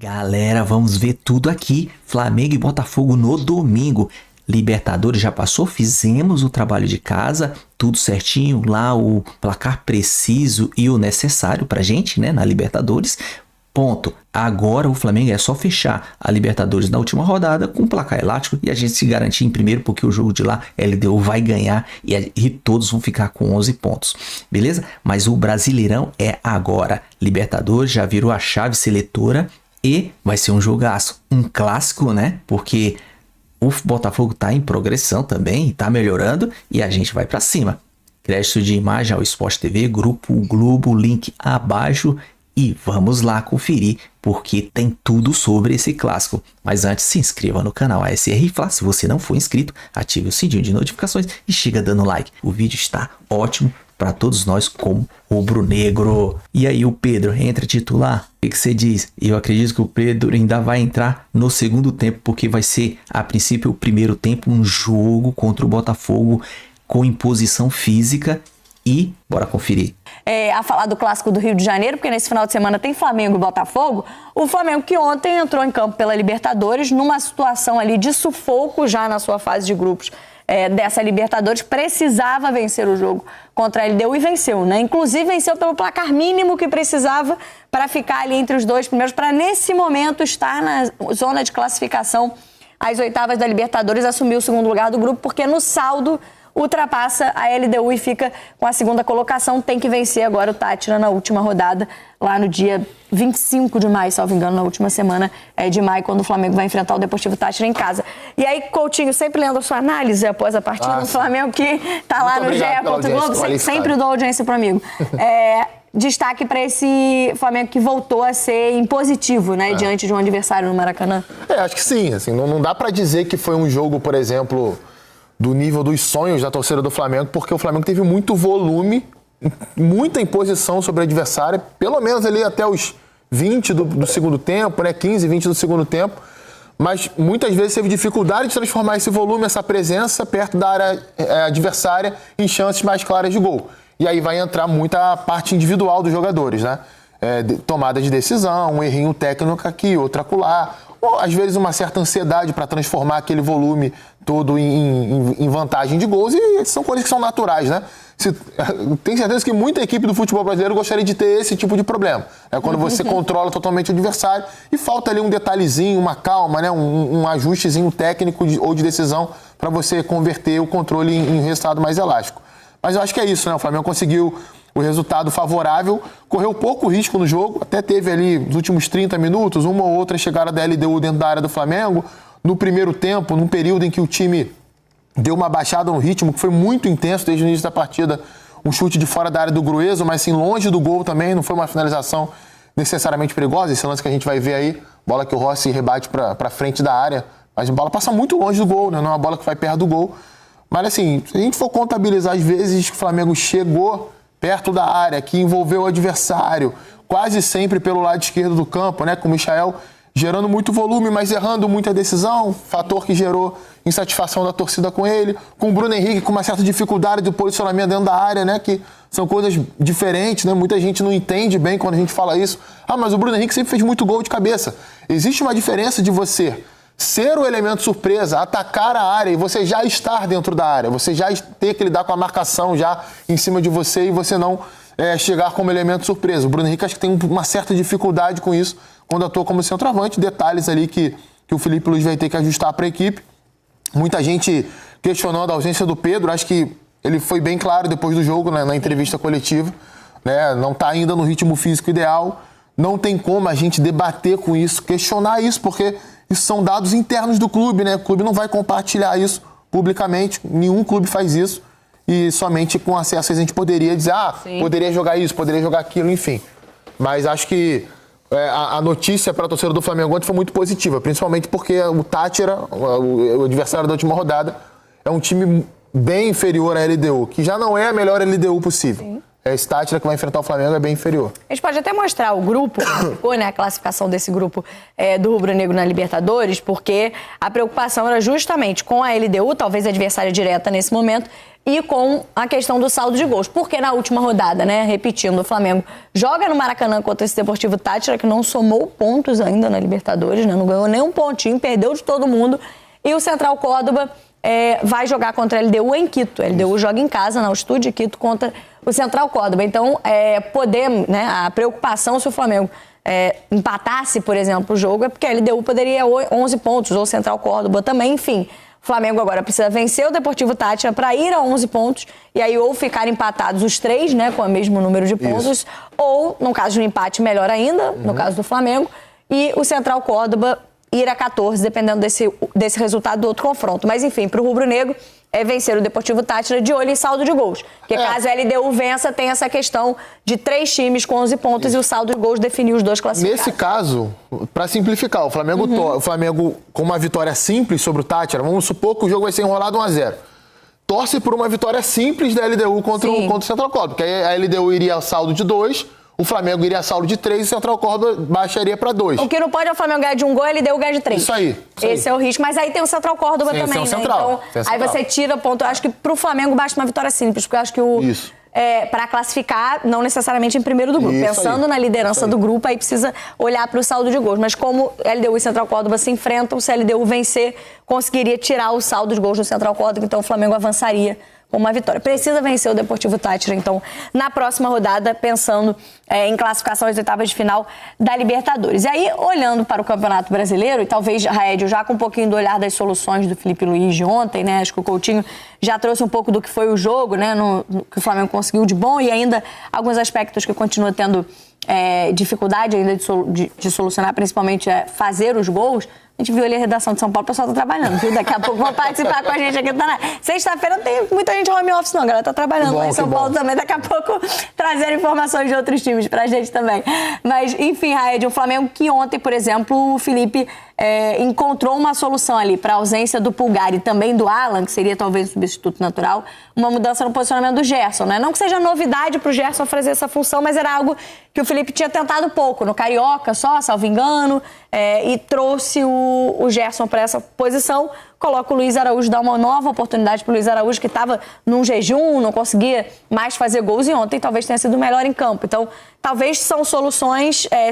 Galera, vamos ver tudo aqui. Flamengo e Botafogo no domingo. Libertadores já passou, fizemos o trabalho de casa, tudo certinho, lá o placar preciso e o necessário pra gente, né, na Libertadores. Ponto. Agora o Flamengo é só fechar a Libertadores na última rodada com placar elástico e a gente se garantir em primeiro, porque o jogo de lá, LDU vai ganhar e todos vão ficar com 11 pontos, beleza? Mas o Brasileirão é agora. Libertadores já virou a chave seletora e vai ser um jogaço, um clássico, né? Porque o Botafogo tá em progressão também, tá melhorando e a gente vai pra cima. Crédito de imagem ao Sport TV, Grupo Globo, link abaixo. E vamos lá conferir, porque tem tudo sobre esse clássico. Mas antes, se inscreva no canal ASR Fla. Se você não for inscrito, ative o sininho de notificações e chega dando like. O vídeo está ótimo para todos nós como rubro-negro. E aí o Pedro entra titular? O que você diz? Eu acredito que o Pedro ainda vai entrar no segundo tempo, porque vai ser, a princípio, o primeiro tempo, um jogo contra o Botafogo com imposição física. E bora conferir. A falar do clássico do Rio de Janeiro, porque nesse final de semana tem Flamengo e Botafogo. O Flamengo que ontem entrou em campo pela Libertadores numa situação ali de sufoco já na sua fase de grupos dessa Libertadores, precisava vencer o jogo contra a LDU e venceu, né? Inclusive venceu pelo placar mínimo que precisava para ficar ali entre os dois primeiros, para nesse momento estar na zona de classificação às oitavas da Libertadores, assumir o segundo lugar do grupo, porque no saldo ultrapassa a LDU e fica com a segunda colocação. Tem que vencer agora o Táchira na última rodada, lá no dia 25 de maio, salvo engano, na última semana de maio, quando o Flamengo vai enfrentar o Deportivo Táchira em casa. E aí, Coutinho, sempre lendo a sua análise após a partida do Flamengo, que tá lá no GE. Globo, sempre dou audiência pro amigo. Destaque para esse Flamengo que voltou a ser impositivo, né, diante de um adversário no Maracanã. Acho que sim. Assim, não dá para dizer que foi um jogo, por exemplo, do nível dos sonhos da torcida do Flamengo, porque o Flamengo teve muito volume, muita imposição sobre o adversário, pelo menos ali até os 20 do segundo tempo, né, 15, 20 do segundo tempo, mas muitas vezes teve dificuldade de transformar esse volume, essa presença perto da área adversária em chances mais claras de gol. E aí vai entrar muita parte individual dos jogadores, né? Tomada de decisão, um errinho técnico aqui, outro acolá, ou às vezes uma certa ansiedade para transformar aquele volume todo em vantagem de gols, e são coisas que são naturais, né? Tenho certeza que muita equipe do futebol brasileiro gostaria de ter esse tipo de problema. Quando você controla totalmente o adversário e falta ali um detalhezinho, uma calma, né? um ajustezinho técnico ou de decisão para você converter o controle em resultado mais elástico. Mas eu acho que é isso, né? O Flamengo conseguiu o resultado favorável, correu pouco risco no jogo, até teve ali nos últimos 30 minutos, uma ou outra chegada da LDU dentro da área do Flamengo. No primeiro tempo, num período em que o time deu uma baixada no ritmo, que foi muito intenso desde o início da partida, um chute de fora da área do Gruezo, mas sim longe do gol também, não foi uma finalização necessariamente perigosa, esse lance que a gente vai ver aí, bola que o Rossi rebate para frente da área, mas a bola passa muito longe do gol, né? Não é uma bola que vai perto do gol. Mas assim, se a gente for contabilizar as vezes que o Flamengo chegou perto da área, que envolveu o adversário, quase sempre pelo lado esquerdo do campo, né, com o Michael gerando muito volume, mas errando muita decisão, fator que gerou insatisfação da torcida com ele, com o Bruno Henrique com uma certa dificuldade de posicionamento dentro da área, né, que são coisas diferentes, né, muita gente não entende bem quando a gente fala isso. Mas o Bruno Henrique sempre fez muito gol de cabeça. Existe uma diferença de você ser o elemento surpresa, atacar a área e você já estar dentro da área, você já ter que lidar com a marcação já em cima de você e você não chegar como elemento surpresa. O Bruno Henrique acho que tem uma certa dificuldade com isso quando atua como centroavante, detalhes ali que o Felipe Luiz vai ter que ajustar para a equipe. Muita gente questionando a ausência do Pedro, acho que ele foi bem claro depois do jogo, né, na entrevista coletiva, né, não está ainda no ritmo físico ideal, não tem como a gente debater com isso, questionar isso, porque isso são dados internos do clube, né? O clube não vai compartilhar isso publicamente, nenhum clube faz isso, e somente com acesso a gente poderia dizer, poderia jogar isso, poderia jogar aquilo, enfim. Mas acho que a notícia para a torcida do Flamengo ontem foi muito positiva, principalmente porque o Táchira, o adversário da última rodada, é um time bem inferior à LDU, que já não é a melhor LDU possível. esse Tátira que vai enfrentar o Flamengo é bem inferior. A gente pode até mostrar o grupo, né, a classificação desse grupo do Rubro Negro na Libertadores, porque a preocupação era justamente com a LDU, talvez adversária direta nesse momento, e com a questão do saldo de gols. Porque na última rodada, né, repetindo, o Flamengo joga no Maracanã contra esse Deportivo Tátira, que não somou pontos ainda na Libertadores, né, não ganhou nem um pontinho, perdeu de todo mundo, e o Central Córdoba vai jogar contra a LDU em Quito. A LDU joga em casa, na altitude de Quito, contra o Central Córdoba. Então, né, a preocupação se o Flamengo empatasse, por exemplo, o jogo, é porque a LDU poderia 11 pontos, ou o Central Córdoba também, enfim. O Flamengo agora precisa vencer o Deportivo Tátira para ir a 11 pontos, e aí ou ficar empatados os três, né, com o mesmo número de pontos, isso, ou, no caso de um empate, melhor ainda, no caso do Flamengo, e o Central Córdoba ir a 14, dependendo desse resultado do outro confronto. Mas, enfim, para o Rubro Negro é vencer o Deportivo Tátira de olho em saldo de gols. Porque caso a LDU vença, tem essa questão de 3 times com 11 pontos isso, e o saldo de gols definir os 2 classificados. Nesse caso, para simplificar, o Flamengo com uma vitória simples sobre o Tátira, vamos supor que o jogo vai ser enrolado 1-0. Torce por uma vitória simples da LDU contra o Central Córdoba, porque aí a LDU iria ao saldo de 2, o Flamengo iria a saldo de 3 e o Central Córdoba baixaria para 2. O que não pode é o Flamengo ganhar de 1 gol e ele deu o ganho de 3. Isso aí. Esse é o risco. Mas aí tem o Central Córdoba também, tem o Central, né? Então, aí você tira ponto. Eu acho que pro Flamengo basta uma vitória simples, porque eu acho que para classificar, não necessariamente em primeiro do grupo. Pensando na liderança do grupo, aí precisa olhar para o saldo de gols. Mas como LDU e Central Córdoba se enfrentam, se a LDU vencer, conseguiria tirar o saldo de gols do Central Córdoba, então o Flamengo avançaria com uma vitória. Precisa vencer o Deportivo Tátira, então, na próxima rodada, pensando em classificação às oitavas de final da Libertadores. E aí, olhando para o Campeonato Brasileiro, e talvez, Raed, já com um pouquinho do olhar das soluções do Felipe Luiz de ontem, né? Acho que o Coutinho já trouxe um pouco do que foi o jogo, né? No que o Flamengo conseguiu de bom, e ainda alguns aspectos que continua tendo dificuldade ainda de solucionar, principalmente fazer os gols. A gente viu ali a redação de São Paulo, o pessoal tá trabalhando, viu? Daqui a pouco vão participar com a gente aqui. Sexta-feira não tem muita gente home office, não. A galera tá trabalhando lá em São Paulo também. Daqui a pouco trazer informações de outros times pra gente também. Mas, enfim, Raed, o Flamengo que ontem, por exemplo, o Felipe encontrou uma solução ali para a ausência do Pulgar e também do Alan, que seria talvez o substituto natural, uma mudança no posicionamento do Gerson, né? Não que seja novidade pro Gerson fazer essa função, mas era algo que o Felipe tinha tentado pouco, no Carioca só, salvo engano, e trouxe o Gerson para essa posição, coloca o Luiz Araújo, dá uma nova oportunidade para o Luiz Araújo, que estava num jejum, não conseguia mais fazer gols, e ontem talvez tenha sido melhor em campo. Então, talvez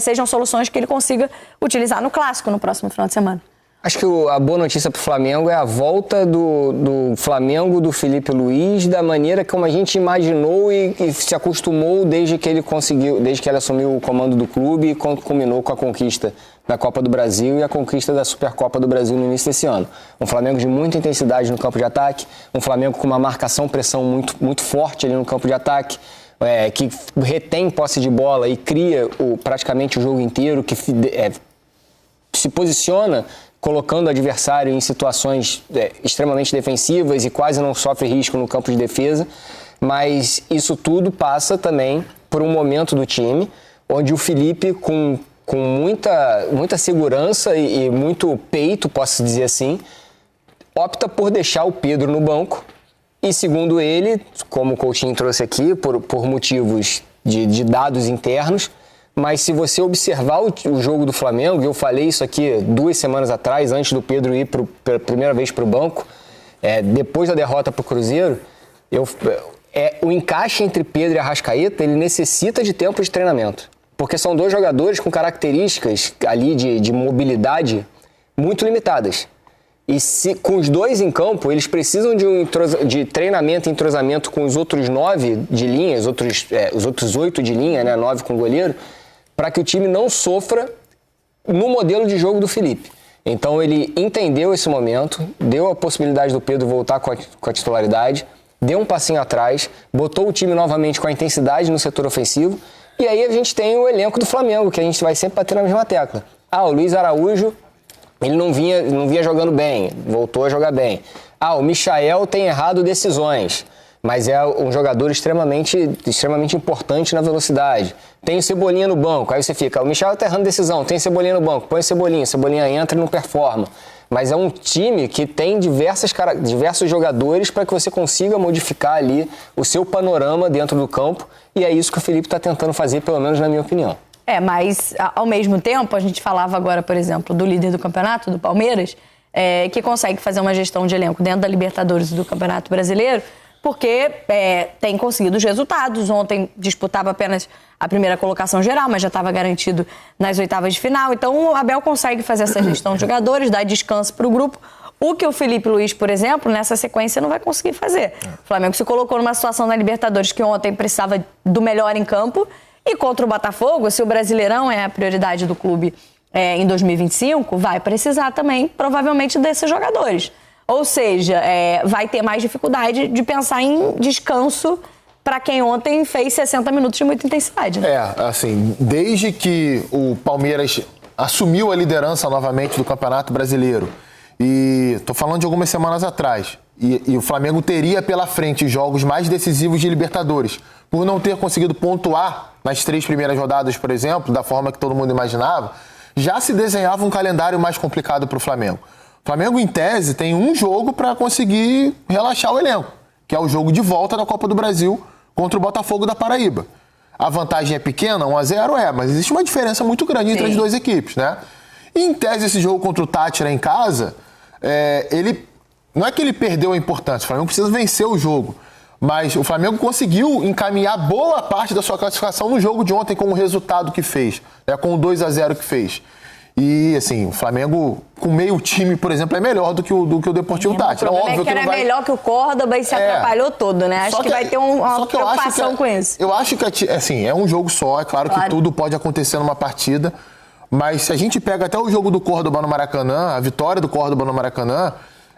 sejam soluções que ele consiga utilizar no Clássico no próximo final de semana. Acho que a boa notícia para o Flamengo é a volta do Flamengo, do Felipe Luiz, da maneira como a gente imaginou e se acostumou desde que ele assumiu o comando do clube e culminou com a conquista da Copa do Brasil e a conquista da Supercopa do Brasil no início desse ano. Um Flamengo de muita intensidade no campo de ataque, um Flamengo com uma marcação-pressão muito, muito forte ali no campo de ataque, que retém posse de bola e cria praticamente o jogo inteiro, que se posiciona colocando o adversário em situações extremamente defensivas e quase não sofre risco no campo de defesa. Mas isso tudo passa também por um momento do time onde o Felipe, com muita segurança e muito peito, posso dizer assim, opta por deixar o Pedro no banco. E segundo ele, como o Coutinho trouxe aqui, por motivos de dados internos, mas se você observar o jogo do Flamengo, e eu falei isso aqui 2 semanas atrás, antes do Pedro ir pela primeira vez para o banco, depois da derrota para o Cruzeiro, o encaixe entre Pedro e Arrascaeta, ele necessita de tempo de treinamento. Porque são 2 jogadores com características ali de mobilidade muito limitadas. E com os 2 em campo, eles precisam de treinamento e entrosamento com os outros 9 de linha, os outros 8 de linha, né, 9 com o goleiro, para que o time não sofra no modelo de jogo do Felipe. Então ele entendeu esse momento, deu a possibilidade do Pedro voltar com a titularidade, deu um passinho atrás, botou o time novamente com a intensidade no setor ofensivo, e aí a gente tem o elenco do Flamengo, que a gente vai sempre bater na mesma tecla. O Luiz Araújo, ele não vinha jogando bem, voltou a jogar bem. O Michael tem errado decisões, mas é um jogador extremamente importante na velocidade. Tem o Cebolinha no banco, aí você fica, o Michael tá errando decisão, tem Cebolinha no banco, põe o Cebolinha entra e não performa. mas é um time que tem diversos jogadores para que você consiga modificar ali o seu panorama dentro do campo, e é isso que o Felipe está tentando fazer, pelo menos na minha opinião. Mas ao mesmo tempo, a gente falava agora, por exemplo, do líder do campeonato, do Palmeiras, que consegue fazer uma gestão de elenco dentro da Libertadores e do Campeonato Brasileiro, porque tem conseguido os resultados. Ontem disputava apenas a primeira colocação geral, mas já estava garantido nas oitavas de final. Então o Abel consegue fazer essa gestão de jogadores, dar descanso para o grupo, o que o Felipe Luiz, por exemplo, nessa sequência não vai conseguir fazer. O Flamengo se colocou numa situação na Libertadores que ontem precisava do melhor em campo, e contra o Botafogo, se o Brasileirão é a prioridade do clube em 2025, vai precisar também, provavelmente, desses jogadores. Ou seja, vai ter mais dificuldade de pensar em descanso para quem ontem fez 60 minutos de muita intensidade. Né? Assim, desde que o Palmeiras assumiu a liderança novamente do Campeonato Brasileiro, e estou falando de algumas semanas atrás, e o Flamengo teria pela frente jogos mais decisivos de Libertadores, por não ter conseguido pontuar nas 3 primeiras rodadas, por exemplo, da forma que todo mundo imaginava, já se desenhava um calendário mais complicado para o Flamengo. O Flamengo, em tese, tem um jogo para conseguir relaxar o elenco, que é o jogo de volta da Copa do Brasil contra o Botafogo da Paraíba. A vantagem é pequena, 1-0 mas existe uma diferença muito grande entre as duas equipes, né? E, em tese, esse jogo contra o Tátira em casa, não é que ele perdeu a importância, o Flamengo precisa vencer o jogo, mas o Flamengo conseguiu encaminhar boa parte da sua classificação no jogo de ontem com o resultado que fez, com o 2-0 que fez. E, assim, o Flamengo, com meio time, por exemplo, é melhor do que o Deportivo Tátira. O problema é que era melhor que o Córdoba e se atrapalhou todo, né? Acho que vai ter uma preocupação com isso. Eu acho que, assim, é um jogo só. É claro que tudo pode acontecer numa partida. Mas se a gente pega até o jogo do Córdoba no Maracanã, a vitória do Córdoba no Maracanã,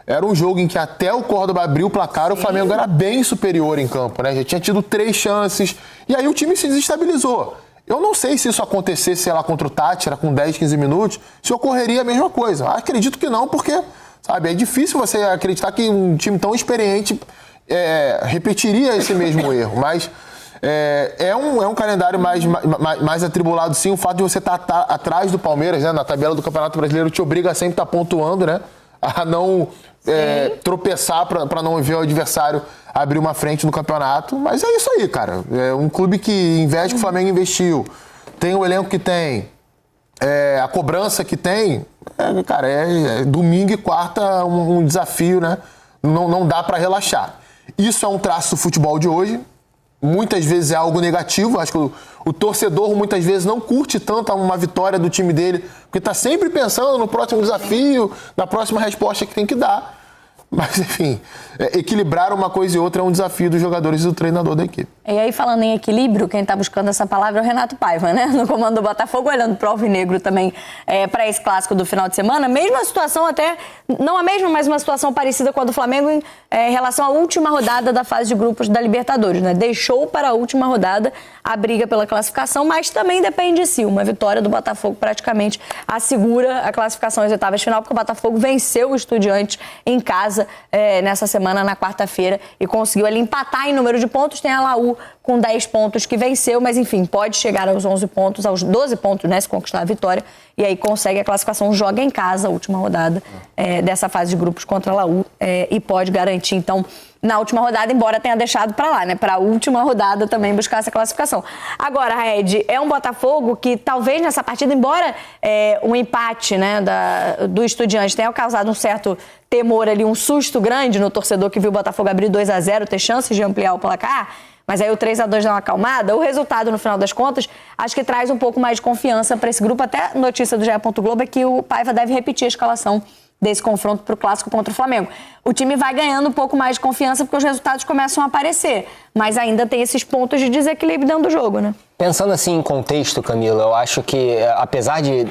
era um jogo em que até o Córdoba abriu o placar, o Flamengo era bem superior em campo, né? Já tinha tido 3 chances. E aí o time se desestabilizou. Eu não sei se isso acontecesse, sei lá, contra o Tátira, com 10, 15 minutos, se ocorreria a mesma coisa. Acredito que não, porque, sabe, é difícil você acreditar que um time tão experiente repetiria esse mesmo erro. Mas é um calendário mais atribulado, sim. O fato de você estar atrás do Palmeiras, né, na tabela do Campeonato Brasileiro, te obriga a sempre estar pontuando, né? A não tropeçar para não ver o adversário abrir uma frente no campeonato. Mas é isso aí, cara. É um clube que investe, que o Flamengo investiu, tem o elenco que tem, a cobrança que tem, cara, domingo e quarta um desafio, né? Não dá para relaxar. Isso é um traço do futebol de hoje. Muitas vezes é algo negativo. Acho que o torcedor muitas vezes não curte tanto uma vitória do time dele, porque está sempre pensando no próximo desafio, na próxima resposta que tem que dar. Mas, enfim, equilibrar uma coisa e outra é um desafio dos jogadores e do treinador da equipe. E aí, falando em equilíbrio, quem está buscando essa palavra é o Renato Paiva, né? No comando do Botafogo, olhando para o Alvinegro também para esse clássico do final de semana. Mesma situação até, não a mesma, mas uma situação parecida com a do Flamengo em relação à última rodada da fase de grupos da Libertadores, né? Deixou para a última rodada a briga pela classificação, mas também depende de si. Uma vitória do Botafogo praticamente assegura a classificação às oitavas de final, porque o Botafogo venceu o Estudiantes em casa nessa semana, na quarta-feira, e conseguiu ali empatar em número de pontos. Tem a Laú com 10 pontos que venceu, mas enfim, pode chegar aos 11 pontos, aos 12 pontos, né, se conquistar a vitória, e aí consegue a classificação, joga em casa a última rodada dessa fase de grupos contra a Laú e pode garantir, então, na última rodada, embora tenha deixado para lá, né, para a última rodada também buscar essa classificação. Agora, Red, é um Botafogo que talvez nessa partida, embora um empate, né, do Estudiantes tenha causado um certo temor ali, um susto grande no torcedor que viu o Botafogo abrir 2-0, ter chances de ampliar o placar, mas aí o 3-2 dá uma acalmada. O resultado, no final das contas, acho que traz um pouco mais de confiança para esse grupo. Até notícia do GE. Globo é que o Paiva deve repetir a escalação desse confronto para o clássico contra o Flamengo. O time vai ganhando um pouco mais de confiança porque os resultados começam a aparecer, mas ainda tem esses pontos de desequilíbrio dentro do jogo, né? Pensando assim em contexto, Camila, eu acho que, apesar de,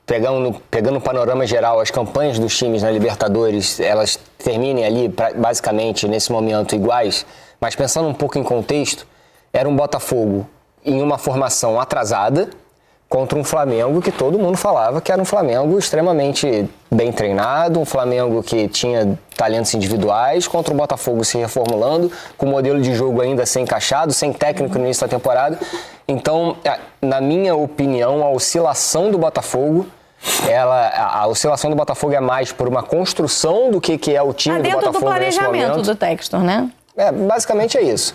pegando o panorama geral, as campanhas dos times na Libertadores, elas terminem ali, basicamente, nesse momento, iguais, mas pensando um pouco em contexto, era um Botafogo em uma formação atrasada contra um Flamengo que todo mundo falava que era um Flamengo extremamente bem treinado, um Flamengo que tinha talentos individuais, contra um Botafogo se reformulando, com o modelo de jogo ainda sem encaixado, sem técnico no início da temporada. Então, na minha opinião, a oscilação do Botafogo a oscilação do Botafogo é mais por uma construção do que é o time do Botafogo dentro do planejamento do Textor, né? Basicamente é isso.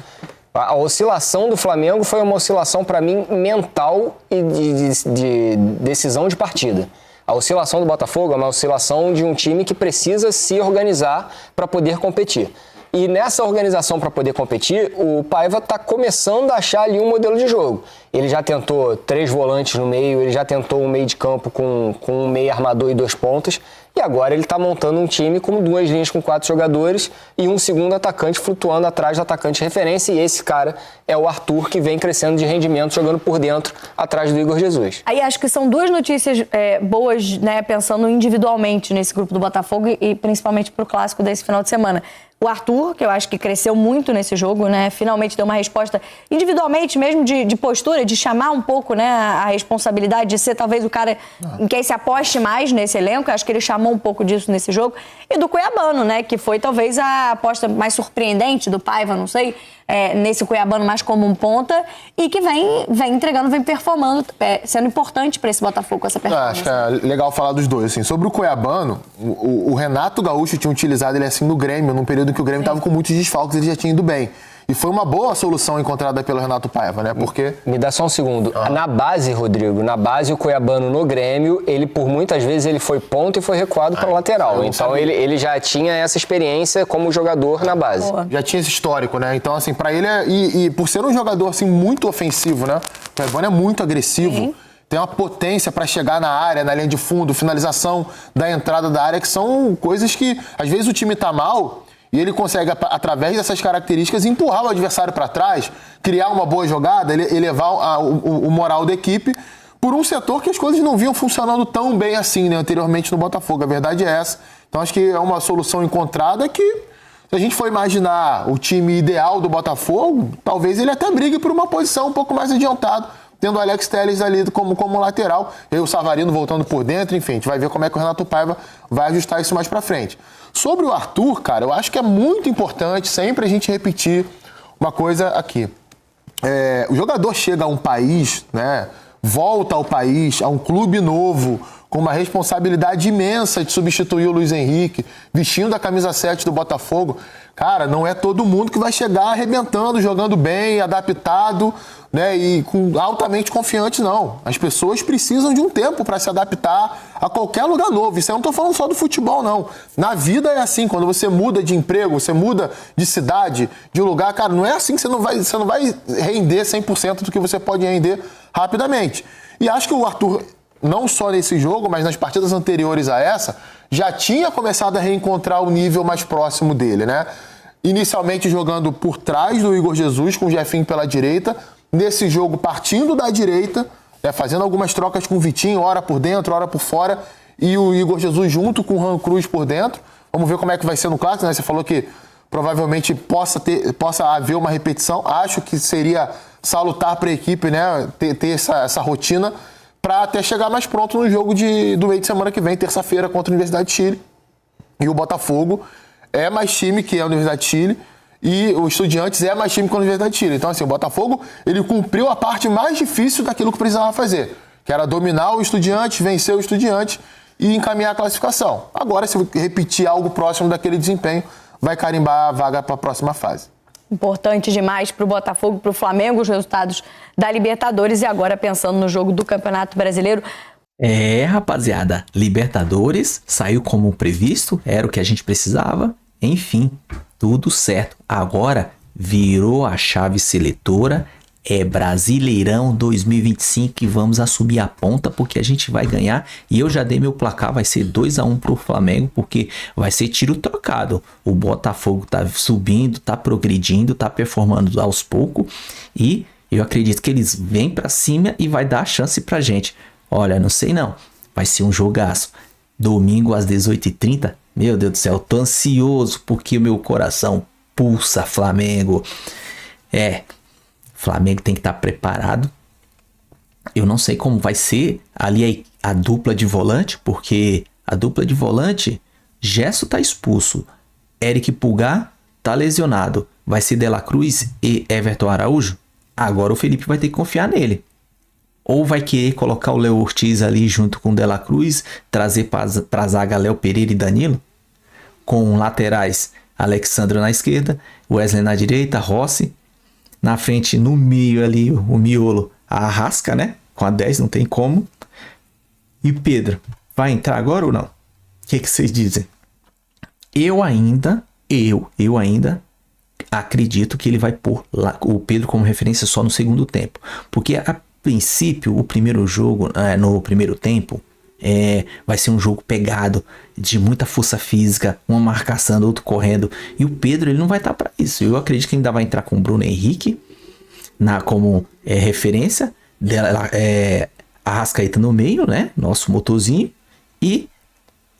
A oscilação do Flamengo foi uma oscilação, para mim, mental e de decisão de partida. A oscilação do Botafogo é uma oscilação de um time que precisa se organizar para poder competir. E nessa organização para poder competir, o Paiva está começando a achar ali um modelo de jogo. Ele já tentou 3 volantes no meio, ele já tentou um meio de campo com um meio armador e 2 pontas. E agora ele está montando um time com 2 linhas com 4 jogadores e um segundo atacante flutuando atrás do atacante de referência. E esse cara é o Arthur, que vem crescendo de rendimento, jogando por dentro, atrás do Igor Jesus. Aí acho que são 2 notícias boas, né, pensando individualmente nesse grupo do Botafogo e principalmente para o clássico desse final de semana. O Arthur, que eu acho que cresceu muito nesse jogo, né? Finalmente deu uma resposta individualmente mesmo de postura, de chamar um pouco, né, a responsabilidade de ser talvez o cara em quem se aposte mais nesse elenco. Eu acho que ele chamou um pouco disso nesse jogo. E do Cuiabano, né? Que foi talvez a aposta mais surpreendente do Paiva, não sei, nesse Cuiabano mais como um ponta e que vem entregando, vem performando, sendo importante para esse Botafogo com essa performance. Acho que é legal falar dos dois, assim. Sobre o Cuiabano, o Renato Gaúcho tinha utilizado ele assim no Grêmio, num período em que o Grêmio estava com muitos desfalques, ele já tinha ido bem. E foi uma boa solução encontrada pelo Renato Paiva, né? Porque... Me dá só um segundo. Na base, Rodrigo, o Cuiabano no Grêmio, ele por muitas vezes ele foi ponta e foi recuado para o lateral. Então ele já tinha essa experiência como jogador na base. Já tinha esse histórico, né? Então, assim, para ele, e por ser um jogador assim, muito ofensivo, né? O Cuiabano é muito agressivo. Sim. Tem uma potência para chegar na área, na linha de fundo, finalização da entrada da área, que são coisas que, às vezes, o time tá mal e ele consegue, através dessas características, empurrar o adversário para trás, criar uma boa jogada, elevar o moral da equipe por um setor que as coisas não vinham funcionando tão bem assim, né, anteriormente no Botafogo. A verdade é essa. Então, acho que é uma solução encontrada que, se a gente for imaginar o time ideal do Botafogo, talvez ele até brigue por uma posição um pouco mais adiantado, tendo o Alex Telles ali como lateral, e o Savarino voltando por dentro, enfim, a gente vai ver como é que o Renato Paiva vai ajustar isso mais pra frente. Sobre o Arthur, cara, eu acho que é muito importante sempre a gente repetir uma coisa aqui. O jogador chega a um país, né, volta ao país, a um clube novo, com uma responsabilidade imensa de substituir o Luiz Henrique, vestindo a camisa 7 do Botafogo. Cara, não é todo mundo que vai chegar arrebentando, jogando bem, adaptado, né, e altamente confiante, não. As pessoas precisam de um tempo para se adaptar a qualquer lugar novo. Isso aí eu não estou falando só do futebol, não. Na vida é assim, quando você muda de emprego, você muda de cidade, de lugar, cara, não é assim que você não vai render 100% do que você pode render rapidamente. E acho que o Arthur, não só nesse jogo, mas nas partidas anteriores a essa, já tinha começado a reencontrar o nível mais próximo dele, né? Inicialmente jogando por trás do Igor Jesus, com o Jefinho pela direita. Nesse jogo, partindo da direita, né, fazendo algumas trocas com o Vitinho, hora por dentro, hora por fora, e o Igor Jesus junto com o Juan Cruz por dentro. Vamos ver como é que vai ser no clássico, né? Você falou que provavelmente possa haver uma repetição. Acho que seria salutar para a equipe, né, ter essa rotina, para até chegar mais pronto no jogo do meio de semana que vem, terça-feira, contra a Universidade de Chile. E o Botafogo é mais time que a Universidade de Chile, e o Estudiantes é mais time que a Universidade de Chile. Então, assim, o Botafogo, ele cumpriu a parte mais difícil daquilo que precisava fazer, que era dominar o Estudiantes, vencer o Estudiantes e encaminhar a classificação. Agora, se repetir algo próximo daquele desempenho, vai carimbar a vaga para a próxima fase. Importante demais para o Botafogo, para o Flamengo, os resultados da Libertadores e agora pensando no jogo do Campeonato Brasileiro. Rapaziada, Libertadores saiu como previsto, era o que a gente precisava, enfim, tudo certo. Agora virou a chave seletora, é Brasileirão 2025 e vamos assumir a ponta porque a gente vai ganhar. E eu já dei meu placar, vai ser 2-1 pro Flamengo, porque vai ser tiro trocado. O Botafogo tá subindo, tá progredindo, tá performando aos poucos e eu acredito que eles vêm pra cima e vai dar a chance pra gente. Olha, não sei não, vai ser um jogaço. Domingo às 18h30, meu Deus do céu, tô ansioso porque o meu coração pulsa Flamengo. Flamengo tem que estar preparado. Eu não sei como vai ser ali a dupla de volante, porque a dupla de volante, Gerson tá expulso, Eric Pulgar tá lesionado. Vai ser De La Cruz e Everton Araújo? Agora o Felipe vai ter que confiar nele. Ou vai querer colocar o Léo Ortiz ali junto com o De La Cruz, trazer para a zaga Léo Pereira e Danilo, com laterais Alexandre na esquerda, Wesley na direita, Rossi, na frente, no meio ali, o miolo, a Arrasca, né? Com a 10, não tem como. E Pedro, vai entrar agora ou não? O que vocês dizem? Eu ainda acredito que ele vai pôr lá o Pedro como referência só no segundo tempo. Porque a princípio, o primeiro jogo, no primeiro tempo, vai ser um jogo pegado, de muita força física, uma marcação, outro correndo. E o Pedro, ele não vai estar para isso. Eu acredito que ainda vai entrar com o Bruno Henrique como referência. Arrascaeta no meio, né? Nosso motorzinho. E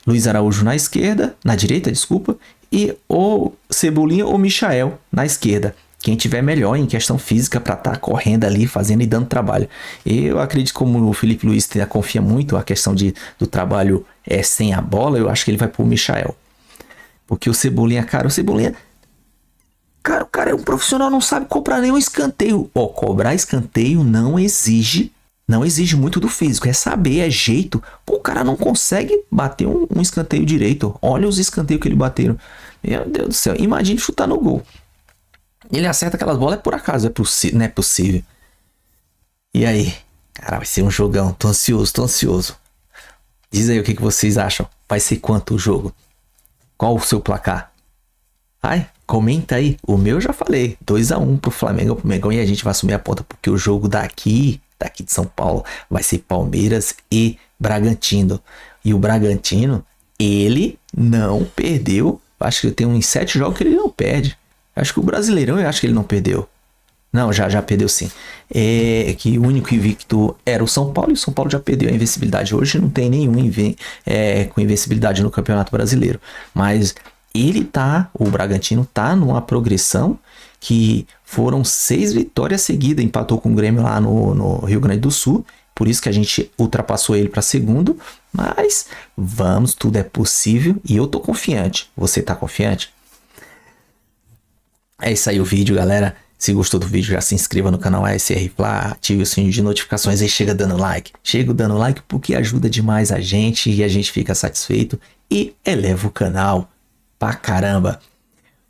Luiz Araújo na direita, desculpa. E o Cebolinha ou Michael na esquerda. Quem tiver melhor em questão física para estar correndo ali, fazendo e dando trabalho. Eu acredito, como o Felipe Luiz confia muito a questão do trabalho sem a bola, eu acho que ele vai pro Michael. Porque o Cebolinha, cara, o cara é um profissional, não sabe cobrar nenhum escanteio. Cobrar escanteio não exige muito do físico, é saber, é jeito. Pô, o cara não consegue bater um escanteio direito. Olha os escanteios que ele bateram. Meu Deus do céu, imagine chutar no gol. Ele acerta aquelas bolas, é por acaso, não é possível. E aí? Cara, vai ser um jogão, tô ansioso. Diz aí o que vocês acham. Vai ser quanto o jogo? Qual o seu placar? Ai, comenta aí. O meu eu já falei, 2-1 pro Flamengo, pro Mengão, e a gente vai assumir a ponta, porque o jogo daqui de São Paulo vai ser Palmeiras e Bragantino. E o Bragantino, ele não perdeu. Acho que tem uns 7 jogos que ele não perde. Acho que o Brasileirão, eu acho que ele não perdeu. Não, já perdeu sim. Que o único invicto era o São Paulo, e o São Paulo já perdeu a invencibilidade. Hoje não tem nenhum com invencibilidade no Campeonato Brasileiro. Mas o Bragantino tá numa progressão que foram 6 vitórias seguidas. Empatou com o Grêmio lá no Rio Grande do Sul. Por isso que a gente ultrapassou ele para segundo. Mas vamos, tudo é possível. E eu tô confiante. Você tá confiante? É isso aí o vídeo, galera. Se gostou do vídeo, já se inscreva no canal ASR Fla, ative o sininho de notificações e chega dando like. Chega dando like porque ajuda demais a gente e a gente fica satisfeito e eleva o canal pra caramba.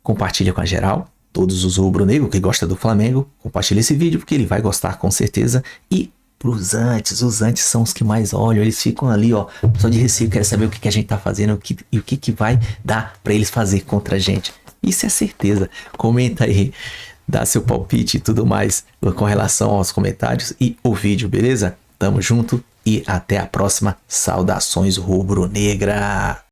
Compartilha com a geral, todos os rubro-negro que gosta do Flamengo, compartilha esse vídeo porque ele vai gostar com certeza. E pros antes, os antes são os que mais olham, eles ficam ali, ó, só de receio, querem saber o que a gente tá fazendo e o que vai dar pra eles fazer contra a gente. Isso é certeza. Comenta aí, dá seu palpite e tudo mais com relação aos comentários e o vídeo, beleza? Tamo junto e até a próxima. Saudações rubro-negra!